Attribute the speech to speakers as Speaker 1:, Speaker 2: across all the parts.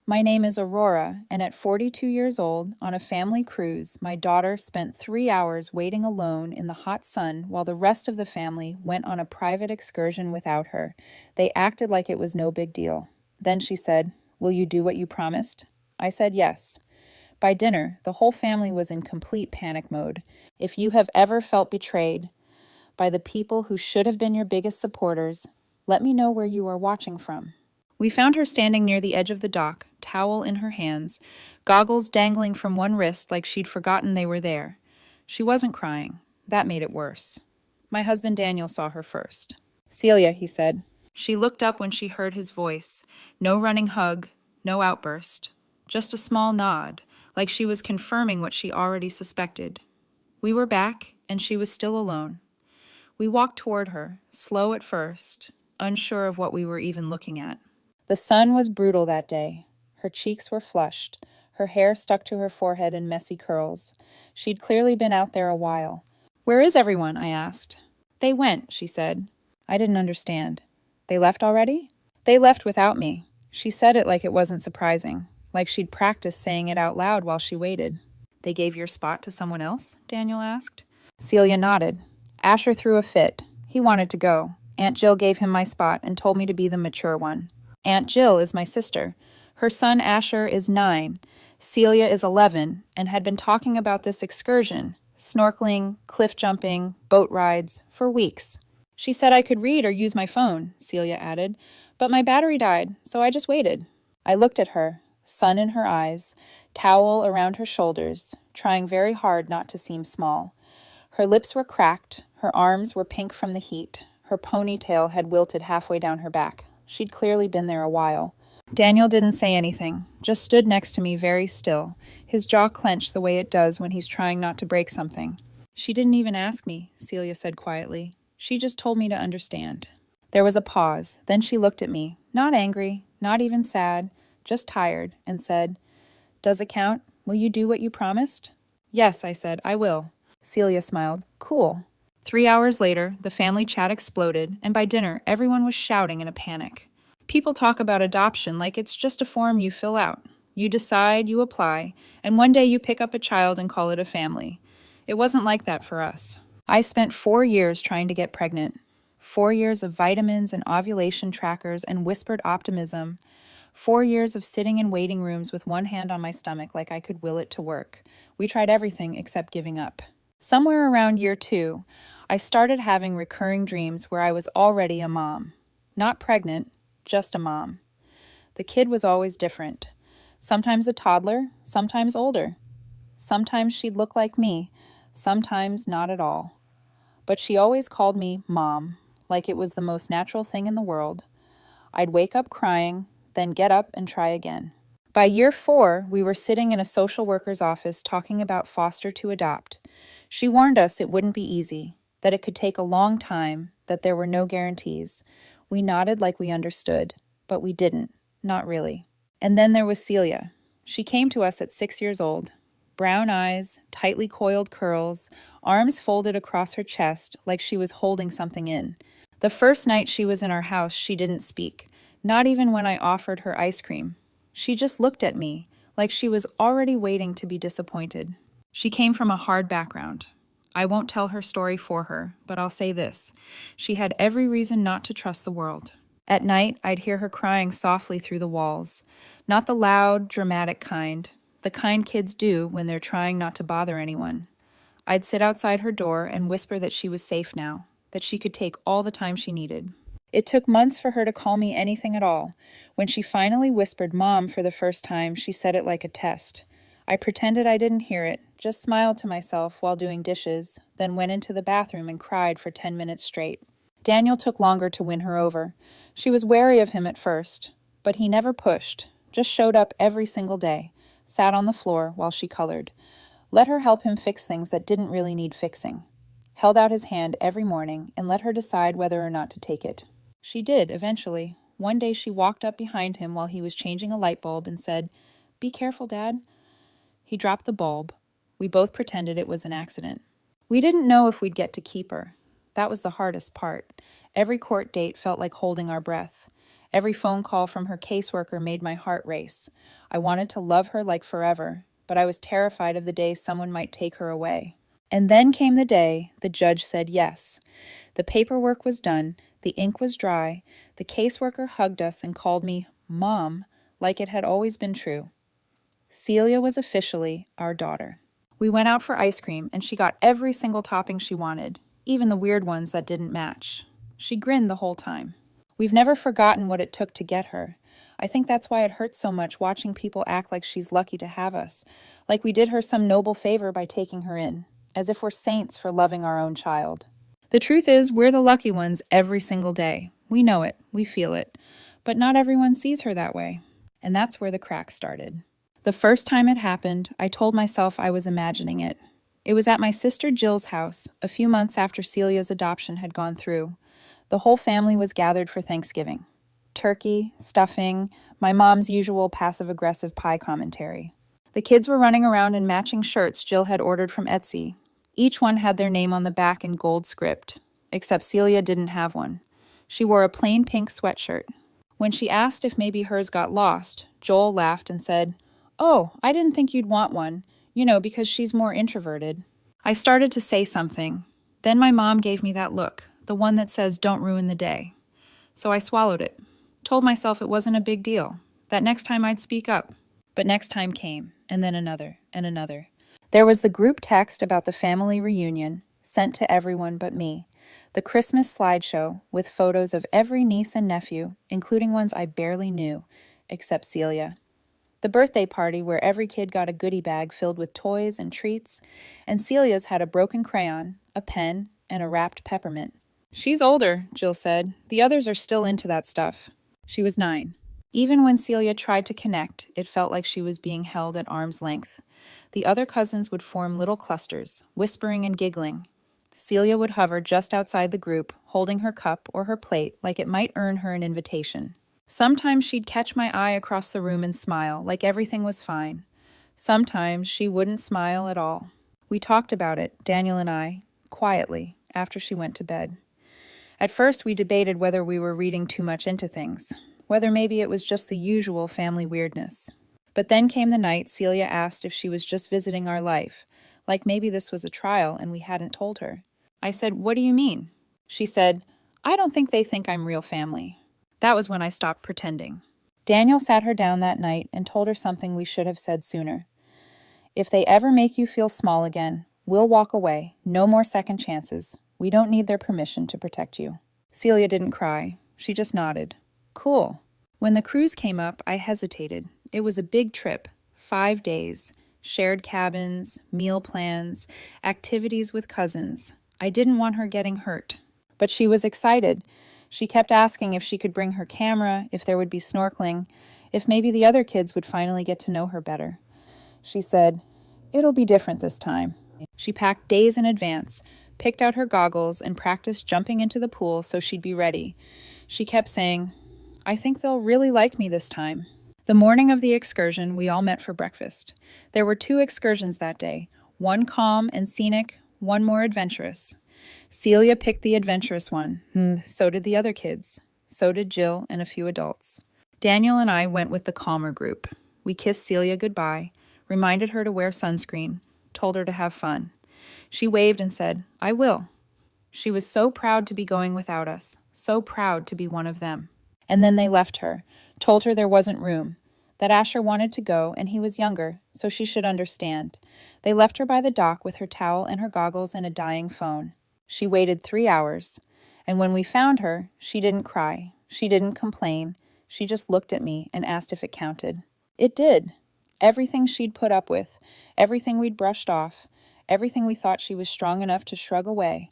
Speaker 1: My name is Aurora, and at 42 years old, on a family cruise, my daughter spent 3 hours waiting alone in the hot sun while the rest of the family went on a private excursion without her. They acted like it was no big deal. Then she said, "Will you do what you promised?" I said yes. By dinner, the whole family was in complete panic mode. If you have ever felt betrayed by the people who should have been your biggest supporters, let me know where you are watching from. We found her standing near the edge of the dock, towel in her hands, goggles dangling from one wrist like she'd forgotten they were there. She wasn't crying. That made it worse. My husband Daniel saw her first. "Celia," he said. She looked up when she heard his voice. No running hug, no outburst. Just a small nod, like she was confirming what she already suspected. We were back, and she was still alone. We walked toward her, slow at first, unsure of what we were even looking at. The sun was brutal that day. Her cheeks were flushed. Her hair stuck to her forehead in messy curls. She'd clearly been out there a while. "Where is everyone?" I asked. "They went," she said. I didn't understand. "They left already?" "They left without me." She said it like it wasn't surprising, like she'd practiced saying it out loud while she waited. "They gave your spot to someone else?" Daniel asked. Celia nodded. Asher threw a fit. He wanted to go. Aunt Jill gave him my spot and told me to be the mature one. Aunt Jill is my sister. Her son Asher is 9. Celia is 11 and had been talking about this excursion, snorkeling, cliff jumping, boat rides, for weeks. "She said I could read or use my phone," Celia added, "but my battery died, so I just waited." I looked at her, sun in her eyes, towel around her shoulders, trying very hard not to seem small. Her lips were cracked, her arms were pink from the heat, her ponytail had wilted halfway down her back. She'd clearly been there a while. Daniel didn't say anything, just stood next to me very still, his jaw clenched the way it does when he's trying not to break something. "She didn't even ask me," Celia said quietly. "She just told me to understand." There was a pause, then she looked at me, not angry, not even sad, just tired, and said, "Does it count? Will you do what you promised?" "Yes," I said, "I will." Celia smiled. "Cool." 3 hours later, the family chat exploded, and by dinner, everyone was shouting in a panic. People talk about adoption like it's just a form you fill out. You decide, you apply, and one day you pick up a child and call it a family. It wasn't like that for us. I spent 4 years trying to get pregnant. 4 years of vitamins and ovulation trackers and whispered optimism. 4 years of sitting in waiting rooms with one hand on my stomach like I could will it to work. We tried everything except giving up. Somewhere around year 2, I started having recurring dreams where I was already a mom. Not pregnant, just a mom. The kid was always different. Sometimes a toddler, sometimes older. Sometimes she'd look like me, sometimes not at all. But she always called me Mom, like it was the most natural thing in the world. I'd wake up crying, then get up and try again. By year 4, we were sitting in a social worker's office talking about foster to adopt. She warned us it wouldn't be easy, that it could take a long time, that there were no guarantees. We nodded like we understood, but we didn't, not really. And then there was Celia. She came to us at 6 years old. Brown eyes, tightly coiled curls, arms folded across her chest like she was holding something in. The first night she was in our house, she didn't speak, not even when I offered her ice cream. She just looked at me, like she was already waiting to be disappointed. She came from a hard background. I won't tell her story for her, but I'll say this. She had every reason not to trust the world. At night, I'd hear her crying softly through the walls. Not the loud, dramatic kind. The kind kids do when they're trying not to bother anyone. I'd sit outside her door and whisper that she was safe now, that she could take all the time she needed. It took months for her to call me anything at all. When she finally whispered Mom for the first time, she said it like a test. I pretended I didn't hear it, just smiled to myself while doing dishes, then went into the bathroom and cried for 10 minutes straight. Daniel took longer to win her over. She was wary of him at first, but he never pushed, just showed up every single day, sat on the floor while she colored. Let her help him fix things that didn't really need fixing. Held out his hand every morning and let her decide whether or not to take it. She did, eventually. One day she walked up behind him while he was changing a light bulb and said, "Be careful, Dad." He dropped the bulb. We both pretended it was an accident. We didn't know if we'd get to keep her. That was the hardest part. Every court date felt like holding our breath. Every phone call from her caseworker made my heart race. I wanted to love her like forever, but I was terrified of the day someone might take her away. And then came the day the judge said yes. The paperwork was done, the ink was dry, the caseworker hugged us and called me Mom, like it had always been true. Celia was officially our daughter. We went out for ice cream, and she got every single topping she wanted, even the weird ones that didn't match. She grinned the whole time. We've never forgotten what it took to get her. I think that's why it hurts so much watching people act like she's lucky to have us, like we did her some noble favor by taking her in, as if we're saints for loving our own child. The truth is, we're the lucky ones every single day. We know it, we feel it, but not everyone sees her that way. And that's where the cracks started. The first time it happened, I told myself I was imagining it. It was at my sister Jill's house, a few months after Celia's adoption had gone through. The whole family was gathered for Thanksgiving. Turkey, stuffing, my mom's usual passive-aggressive pie commentary. The kids were running around in matching shirts Jill had ordered from Etsy. Each one had their name on the back in gold script, except Celia didn't have one. She wore a plain pink sweatshirt. When she asked if maybe hers got lost, Joel laughed and said, "Oh, I didn't think you'd want one, because she's more introverted." I started to say something. Then my mom gave me that look, the one that says, "Don't ruin the day." So I swallowed it, told myself it wasn't a big deal, that next time I'd speak up. But next time came, and then another, and another. There was the group text about the family reunion, sent to everyone but me. The Christmas slideshow with photos of every niece and nephew, including ones I barely knew, except Celia. The birthday party where every kid got a goodie bag filled with toys and treats, and Celia's had a broken crayon, a pen, and a wrapped peppermint. "She's older," Jill said. "The others are still into that stuff." She was 9. Even when Celia tried to connect, it felt like she was being held at arm's length. The other cousins would form little clusters, whispering and giggling. Celia would hover just outside the group, holding her cup or her plate like it might earn her an invitation. Sometimes she'd catch my eye across the room and smile, like everything was fine. Sometimes she wouldn't smile at all. We talked about it, Daniel and I, quietly, after she went to bed. At first, we debated whether we were reading too much into things, whether maybe it was just the usual family weirdness. But then came the night Celia asked if she was just visiting our life, like maybe this was a trial and we hadn't told her. I said, "What do you mean?" She said, "I don't think they think I'm real family." That was when I stopped pretending. Daniel sat her down that night and told her something we should have said sooner. "If they ever make you feel small again, we'll walk away. No more second chances. We don't need their permission to protect you." Celia didn't cry. She just nodded. Cool. When the cruise came up, I hesitated. It was a big trip. 5 days. Shared cabins, meal plans, activities with cousins. I didn't want her getting hurt. But she was excited. She kept asking if she could bring her camera, if there would be snorkeling, if maybe the other kids would finally get to know her better. She said, "It'll be different this time." She packed days in advance, picked out her goggles, and practiced jumping into the pool so she'd be ready. She kept saying, "I think they'll really like me this time." The morning of the excursion, we all met for breakfast. There were 2 excursions that day, one calm and scenic, one more adventurous. Celia picked the adventurous one. So did the other kids. So did Jill and a few adults. Daniel and I went with the calmer group. We kissed Celia goodbye, reminded her to wear sunscreen, told her to have fun. She waved and said, "I will." She was so proud to be going without us, so proud to be one of them. And then they left her, told her there wasn't room, that Asher wanted to go and he was younger, so she should understand. They left her by the dock with her towel and her goggles and a dying phone. She waited 3 hours, and when we found her, she didn't cry, she didn't complain, she just looked at me and asked if it counted. It did. Everything she'd put up with, everything we'd brushed off, everything we thought she was strong enough to shrug away.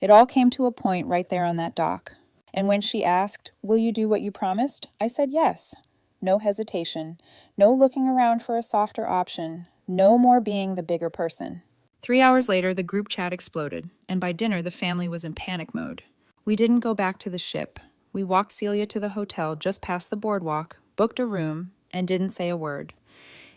Speaker 1: It all came to a point right there on that dock. And when she asked, "Will you do what you promised?" I said yes. No hesitation, no looking around for a softer option, no more being the bigger person. 3 hours later, the group chat exploded, and by dinner, the family was in panic mode. We didn't go back to the ship. We walked Celia to the hotel just past the boardwalk, booked a room, and didn't say a word.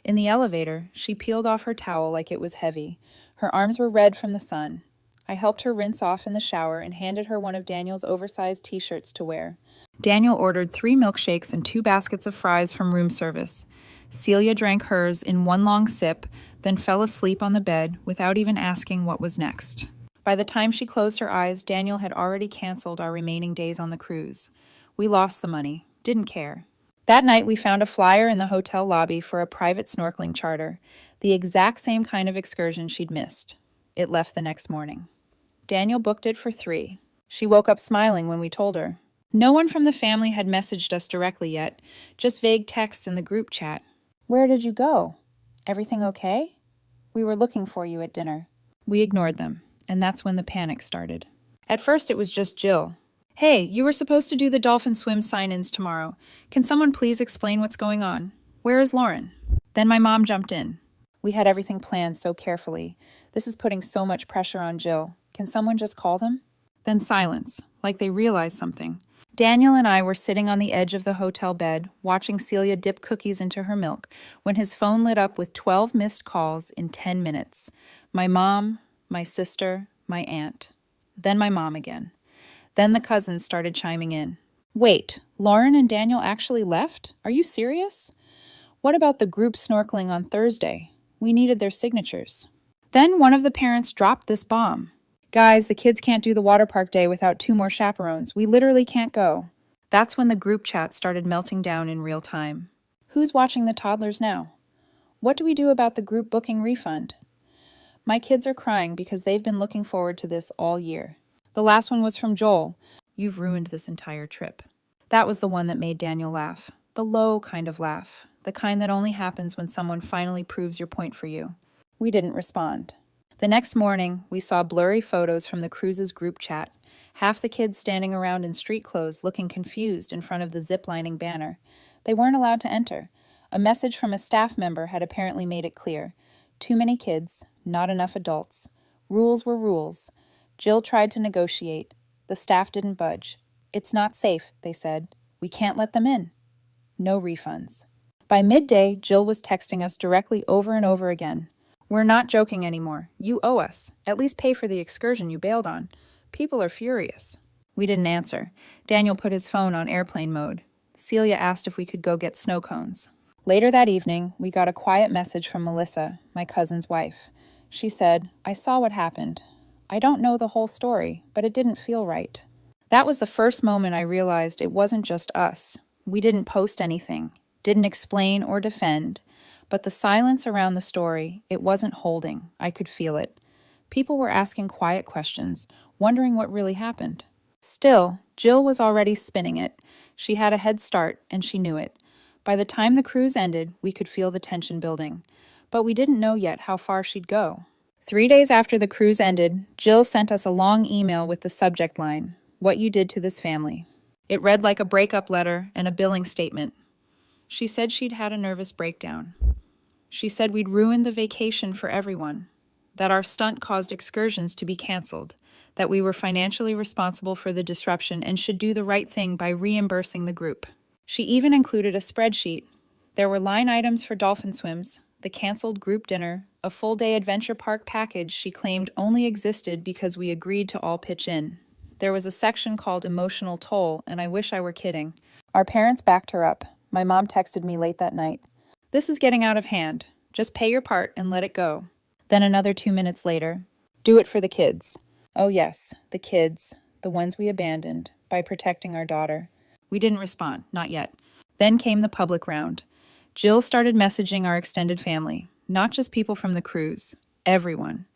Speaker 1: In the elevator, she peeled off her towel like it was heavy. Her arms were red from the sun. I helped her rinse off in the shower and handed her one of Daniel's oversized t-shirts to wear. Daniel ordered 3 milkshakes and 2 baskets of fries from room service. Celia drank hers in one long sip, then fell asleep on the bed without even asking what was next. By the time she closed her eyes, Daniel had already canceled our remaining days on the cruise. We lost the money, didn't care. That night, we found a flyer in the hotel lobby for a private snorkeling charter, the exact same kind of excursion she'd missed. It left the next morning. Daniel booked it for 3. She woke up smiling when we told her. No one from the family had messaged us directly yet, just vague texts in the group chat. "Where did you go? Everything okay? We were looking for you at dinner." We ignored them, and that's when the panic started. At first, it was just Jill. "Hey, you were supposed to do the dolphin swim sign-ins tomorrow. Can someone please explain what's going on? Where is Lauren?" Then my mom jumped in. "We had everything planned so carefully. This is putting so much pressure on Jill. Can someone just call them?" Then silence, like they realized something. Daniel and I were sitting on the edge of the hotel bed, watching Celia dip cookies into her milk, when his phone lit up with 12 missed calls in 10 minutes. My mom, my sister, my aunt. Then my mom again. Then the cousins started chiming in. "Wait, Lauren and Daniel actually left? Are you serious? What about the group snorkeling on Thursday? We needed their signatures." Then one of the parents dropped this bomb. "Guys, the kids can't do the water park day without 2 more chaperones. We literally can't go." That's when the group chat started melting down in real time. Who's watching the toddlers now? What do we do about the group booking refund? My kids are crying because they've been looking forward to this all year. The last one was from Joel. "You've ruined this entire trip." That was the one that made Daniel laugh. The low kind of laugh. The kind that only happens when someone finally proves your point for you. We didn't respond. The next morning, we saw blurry photos from the cruise's group chat. Half the kids standing around in street clothes looking confused in front of the zip-lining banner. They weren't allowed to enter. A message from a staff member had apparently made it clear. Too many kids, not enough adults. Rules were rules. Jill tried to negotiate. The staff didn't budge. "It's not safe," they said. "We can't let them in." No refunds. By midday, Jill was texting us directly over and over again. "We're not joking anymore. You owe us. At least pay for the excursion you bailed on. People are furious." We didn't answer. Daniel put his phone on airplane mode. Celia asked if we could go get snow cones. Later that evening, we got a quiet message from Melissa, my cousin's wife. She said, "I saw what happened. I don't know the whole story, but it didn't feel right." That was the first moment I realized it wasn't just us. We didn't post anything, didn't explain or defend. But the silence around the story, it wasn't holding. I could feel it. People were asking quiet questions, wondering what really happened. Still, Jill was already spinning it. She had a head start, and she knew it. By the time the cruise ended, we could feel the tension building. But we didn't know yet how far she'd go. 3 days after the cruise ended, Jill sent us a long email with the subject line, "What you did to this family." It read like a breakup letter and a billing statement. She said she'd had a nervous breakdown. She said we'd ruined the vacation for everyone, that our stunt caused excursions to be canceled, that we were financially responsible for the disruption and should do the right thing by reimbursing the group. She even included a spreadsheet. There were line items for dolphin swims, the canceled group dinner, a full-day adventure park package she claimed only existed because we agreed to all pitch in. There was a section called emotional toll, and I wish I were kidding. Our parents backed her up. My mom texted me late that night. "This is getting out of hand. Just pay your part and let it go." Then another 2 minutes later, "Do it for the kids." Oh yes, the kids, the ones we abandoned, by protecting our daughter. We didn't respond, not yet. Then came the public round. Jill started messaging our extended family, not just people from the cruise, everyone.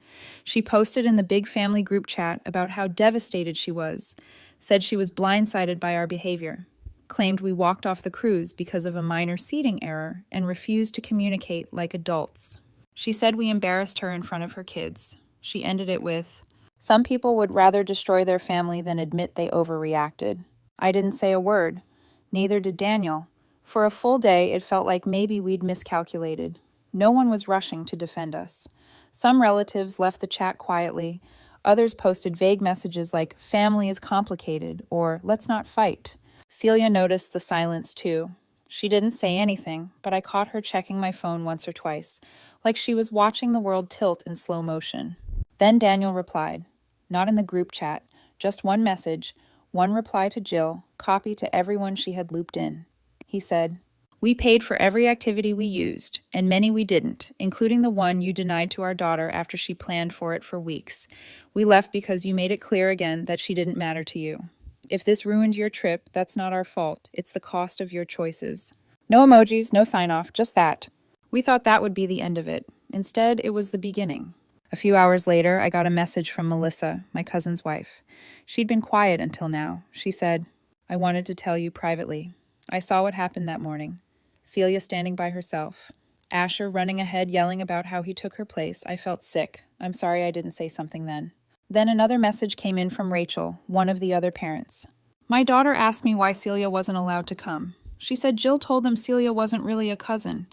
Speaker 1: She posted in the big family group chat about how devastated she was, said she was blindsided by our behavior, claimed we walked off the cruise because of a minor seating error and refused to communicate like adults. She said we embarrassed her in front of her kids. She ended it with, "Some people would rather destroy their family than admit they overreacted." I didn't say a word. Neither did Daniel. For a full day, it felt like maybe we'd miscalculated. No one was rushing to defend us. Some relatives left the chat quietly. Others posted vague messages like, "Family is complicated," or "Let's not fight." Celia noticed the silence too. She didn't say anything, but I caught her checking my phone once or twice, like she was watching the world tilt in slow motion. Then Daniel replied, not in the group chat, just one message, One reply to Jill, copy to everyone she had looped in. He said, "We paid for every activity we used, and many we didn't, including the one you denied to our daughter after she planned for it for weeks. We left because you made it clear again that she didn't matter to you. If this ruined your trip, that's not our fault. It's the cost of your choices." No emojis, no sign-off, just that. We thought that would be the end of it. Instead, it was the beginning. A few hours later, I got a message from Melissa, my cousin's wife. She'd been quiet until now. She said, "I wanted to tell you privately. I saw what happened that morning. Celia standing by herself. Asher running ahead yelling about how he took her place. I felt sick. I'm sorry I didn't say something then." Then another message came in from Rachel, one of the other parents. "My daughter asked me why Celia wasn't allowed to come. She said Jill told them Celia wasn't really a cousin.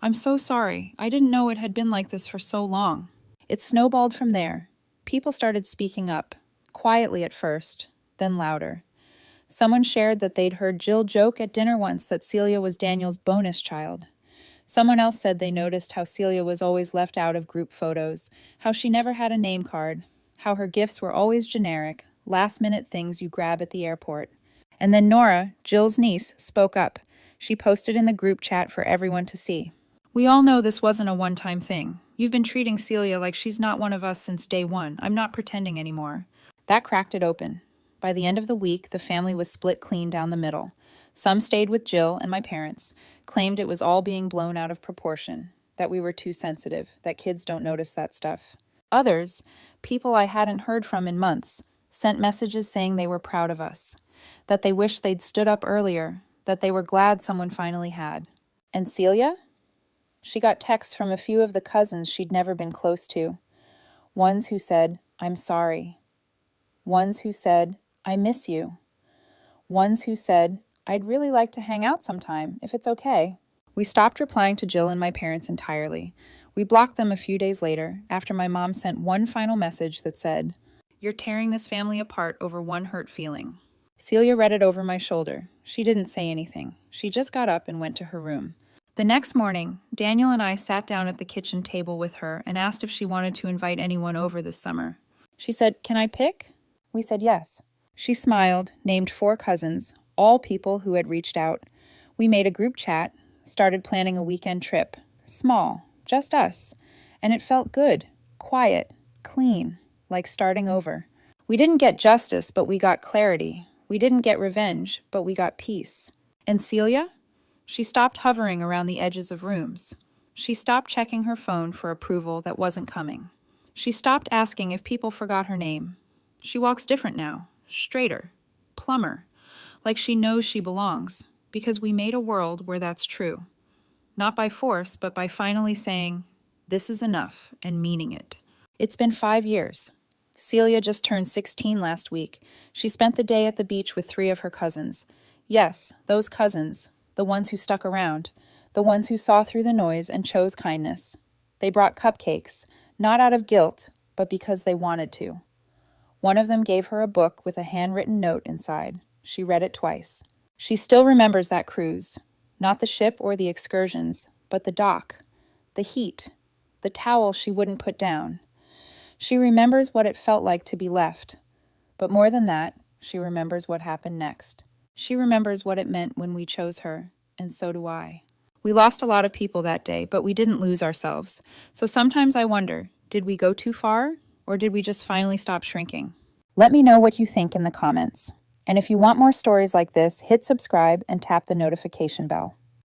Speaker 1: I'm so sorry. I didn't know it had been like this for so long." It snowballed from there. People started speaking up, quietly at first, then louder. Someone shared that they'd heard Jill joke at dinner once that Celia was Daniel's bonus child. Someone else said they noticed how Celia was always left out of group photos, how she never had a name card, how her gifts were always generic, last-minute things you grab at the airport. And then Nora, Jill's niece, spoke up. She posted in the group chat for everyone to see. "We all know this wasn't a one-time thing. You've been treating Celia like she's not one of us since day one. I'm not pretending anymore." That cracked it open. By the end of the week, the family was split clean down the middle. Some stayed with Jill and my parents, claimed it was all being blown out of proportion, that we were too sensitive, that kids don't notice that stuff. Others, people I hadn't heard from in months, sent messages saying they were proud of us, that they wished they'd stood up earlier, that they were glad someone finally had. And Celia? She got texts from a few of the cousins she'd never been close to. Ones who said, "I'm sorry." Ones who said, "I miss you." Ones who said, "I'd really like to hang out sometime, if it's okay." We stopped replying to Jill and my parents entirely. We blocked them a few days later, after my mom sent one final message that said, "You're tearing this family apart over one hurt feeling." Celia read it over my shoulder. She didn't say anything. She just got up and went to her room. The next morning, Daniel and I sat down at the kitchen table with her and asked if she wanted to invite anyone over this summer. She said, "Can I pick?" We said yes. She smiled, named 4 cousins, all people who had reached out. We made a group chat, started planning a weekend trip. Small, just us. And it felt good, quiet, clean, like starting over. We didn't get justice, but we got clarity. We didn't get revenge, but we got peace. And Celia? She stopped hovering around the edges of rooms. She stopped checking her phone for approval that wasn't coming. She stopped asking if people forgot her name. She walks different now, straighter, plumber, like she knows she belongs, because we made a world where that's true. Not by force, but by finally saying, "This is enough," and meaning it. It's been 5 years. Celia just turned 16 last week. She spent the day at the beach with 3 of her cousins. Yes, those cousins, the ones who stuck around, the ones who saw through the noise and chose kindness. They brought cupcakes, not out of guilt, but because they wanted to. One of them gave her a book with a handwritten note inside. She read it twice. She still remembers that cruise. Not the ship or the excursions, but the dock, the heat, the towel she wouldn't put down. She remembers what it felt like to be left. But more than that, she remembers what happened next. She remembers what it meant when we chose her, and so do I. We lost a lot of people that day, but we didn't lose ourselves. So sometimes I wonder, did we go too far, or did we just finally stop shrinking? Let me know what you think in the comments. And if you want more stories like this, hit subscribe and tap the notification bell.